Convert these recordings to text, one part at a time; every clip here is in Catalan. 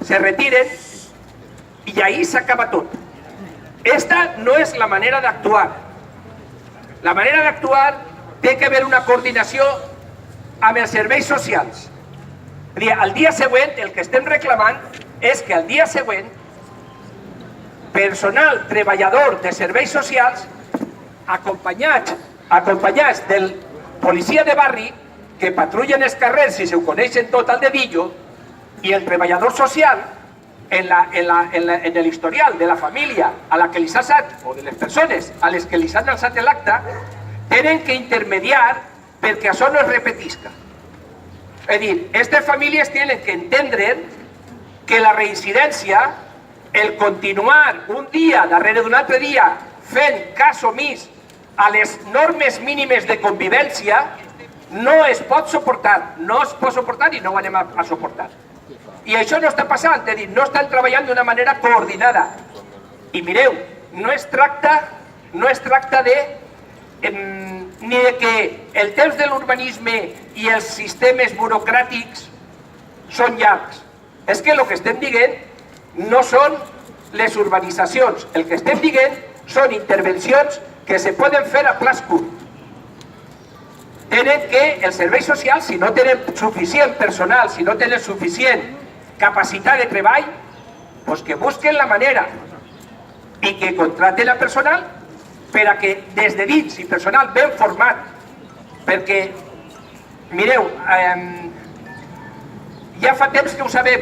se retiren i ahí s'acaba tot. Esta no és la manera d'actuar. La manera d'actuar té que haver una coordinació amb els serveis socials. És a dir, al dia següent, el que estem reclamant és que al dia següent personal treballador de serveis socials acompanyats del policia de barri que patrullen els carrers i se ho coneixen tot al dedillo i el treballador social en l'historial de la família a la que li s'ha alçat o de les persones a les que li s'han alçat l'acte tenen que intermediar perquè això no es repetisca. És a dir, aquestes famílies tenen que entendre que la reincidència, el continuar un dia darrere d'un altre dia fent cas omís a les normes mínimes de convivència no es pot suportar, no es pot suportar i no ho anem a suportar. I això no està passant, és a dir, no estan treballant d'una manera coordinada. I mireu, no es tracta ni de que el temps de l'urbanisme i els sistemes burocràtics són llargs. És que el que estem dient no són les urbanitzacions, el que estem dient són intervencions que se poden fer a plaç curt. Tenen que els serveis socials, si no tenen suficient personal, si no tenen suficient capacitat de treball, doncs que busquen la manera i que contraten el personal per a que des de dins i personal ben format, perquè, mireu, ja fa temps que ho sabem,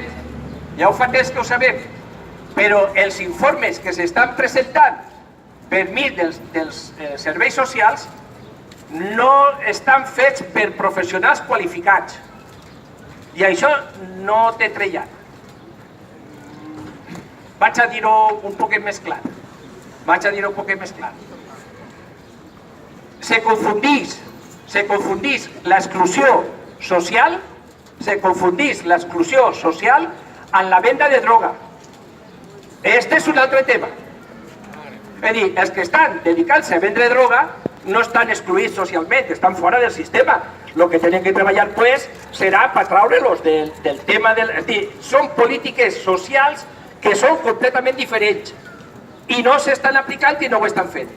però els informes que s'estan presentant per mi dels serveis socials no estan fets per professionals qualificats. I això no té trellat. Vaig a dir-ho un poquet més clar. Se confundís l'exclusió social amb la venda de droga. Este és un altre tema. És a dir, els que estan dedicant-se a vendre droga no estan excluïts socialment, estan fora del sistema. El que tenen que treballar serà per traure-los del tema del... És a dir, són polítiques socials que són completament diferents i no s'estan aplicant i no ho estan fent.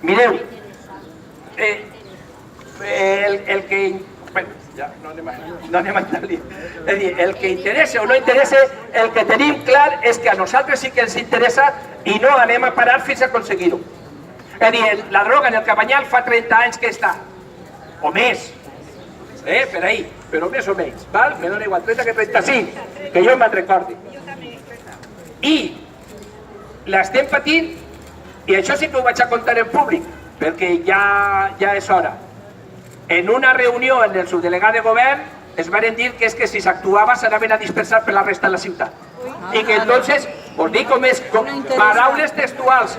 Mireu, el que... Bé, ja, no anem a entrar-li. És a dir, el que interessa o no interessa, el que tenim clar és que a nosaltres sí que ens interessa i no anem a parar fins a aconseguir-ho. És a dir, la droga en el Cabanyal fa 30 anys que està, o més, per ahí, però més o menys, val? Me dona igual 30 que 35, que jo me'n recordi. I l'estem patint, i això sí que ho vaig a contar en públic, perquè ja és hora. En una reunió en el subdelegat de govern es van dir que és que si s'actuava s'anaven a dispersar per la resta de la ciutat. I que entonces, us dic com és, paraules textuals,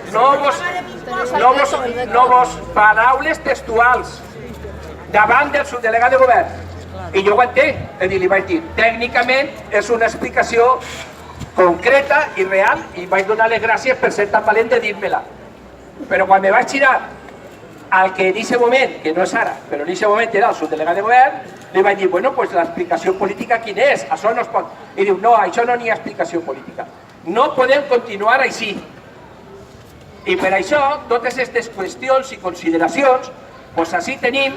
paraules textuals davant del subdelegat de govern. I jo ho entenc, és a dir, li vaig dir, tècnicament és una explicació concreta i real i vaig donar les gràcies per ser tan valent de dir-me-la. Però quan me vaig girar al que en aquest moment, que no és ara, però en aquest moment era el subdelegat de govern, li vaig dir, bueno, doncs l'explicació política quina és? Això no es pot. I diu, no, això no n'hi ha explicació política. No podem continuar així. I per això, totes aquestes qüestions i consideracions, doncs així tenim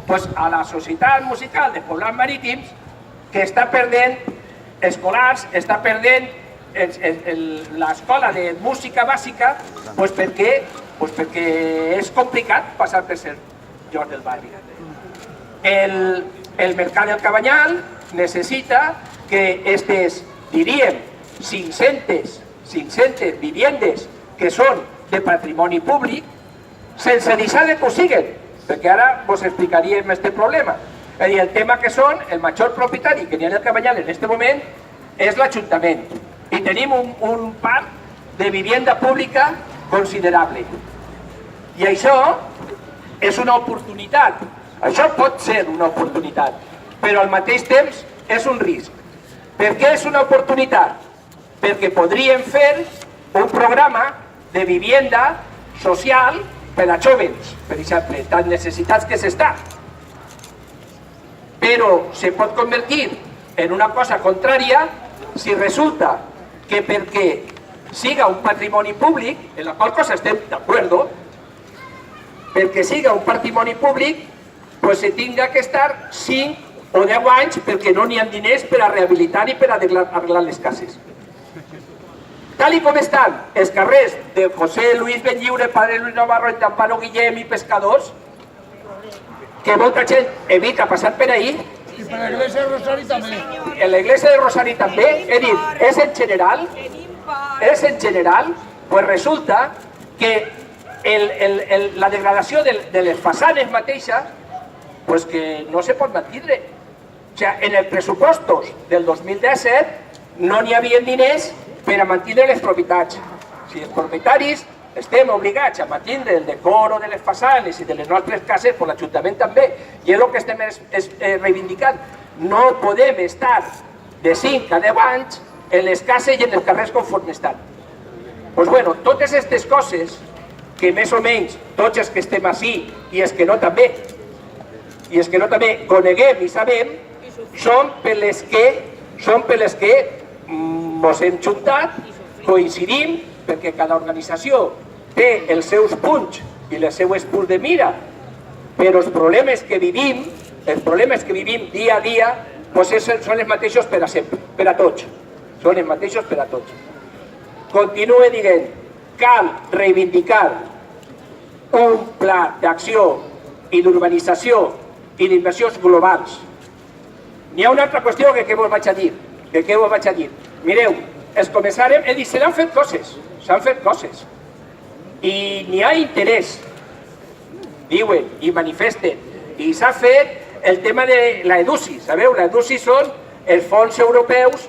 a la Societat Musical de Poblats Marítims que està perdent escolars, està perdent l'escola de música bàsica perquè és complicat passar per ser lloc del barri. El Mercat del Cabanyal necessita que aquestes, diríem, 500 viviendes que són de patrimoni públic, sense deixar de que ho siguen, perquè ara vos explicaríem aquest problema. És a dir, el tema que són, el major propietari que n'hi ha en el Cabanyal en aquest moment és l'Ajuntament. I tenim un parc de vivienda pública considerable. I això és una oportunitat. Això pot ser una oportunitat, però al mateix temps és un risc. Per què és una oportunitat? Perquè podríem fer un programa de vivienda social per a jóvens, per exemple, tan necessitats que s'està. Però se pot convertir en una cosa contrària si resulta que perquè siga un patrimoni públic, en la qual cosa estem d'acord, perquè siga un patrimoni públic, pues se tinga que estar 5 o 10 anys perquè no n'hi ha diners per a rehabilitar i per a arreglar les cases. Tal com estan els carrers de José Luis Benlliure, Padre Luis Navarro, Amparo Guillem i Pescadors, que molta gent evita passar per ahí. I per l'església de Rosari també. En l'església de Rosari també, he dit, és en general, pues resulta que la degradació de les façanes mateixes, pues que no se pot mantindre. O sigui, en els pressupostos del 2017 no n'hi havia diners per a mantindre les propietats. Si els propietaris estem obligats a mantindre el decoro de les façanes i de les nostres cases, pues l'Ajuntament també, i és el que estem reivindicant. No podem estar de 5 a 10 anys en les cases i en els carrers conforme estan. Doncs bueno, totes aquestes coses que més o menys tots els que estem així i els que no també, coneguem i sabem, són per les que ens hem juntat, coincidim, perquè cada organització té els seus punts i les seues punts de mira, però els problemes que vivim dia a dia, són els mateixos per a sempre, per a tots. Són els mateixos per a tots. Continue dient, cal reivindicar un pla d'acció i d'urbanització i d'inversions globals. N'hi ha una altra qüestió que vos vaig a dir. Mireu, es començarem, he dit, s'han fet coses, i n'hi ha interès, diuen i manifesten, i s'ha fet el tema de l'EDUSI, sabeu? L'EDUSI són els fons europeus,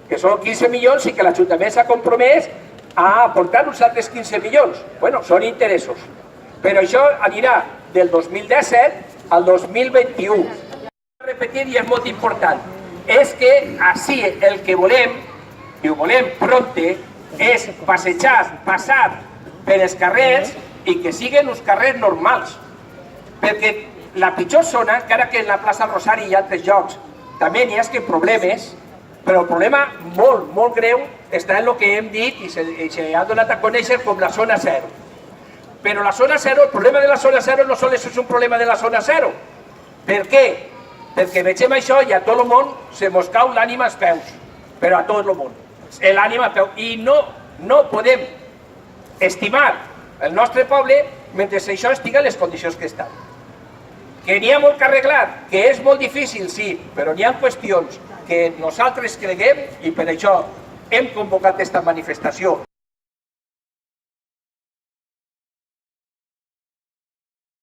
que són 15 milions i que l'Ajuntament s'ha compromès a aportar uns altres 15 milions. Bueno, són interessos. Però això anirà del 2017 al 2021. Repetir, i és molt important, és que així el que volem, i ho volem prompte, és passar per els carrers i que siguin uns carrers normals. Perquè la pitjor zona, encara que en la plaça Rosari i altres llocs també n'hi ha problemes, però el problema molt, molt greu està en el que hem dit i s'ha donat a conèixer com la zona zero. Però la zona zero, el problema de la zona zero no sols és un problema de la zona zero. Per què? Perquè vegem això i a tot el món se mos cau l'ànima als peus. Però a tot el món. L'ànima als peus. I no podem estimar el nostre poble mentre això estigui en les condicions que estan. Que n'hi ha molt que arreglar, que és molt difícil, sí, però n'hi ha qüestions que nosaltres creguem i per això hem convocat aquesta manifestació.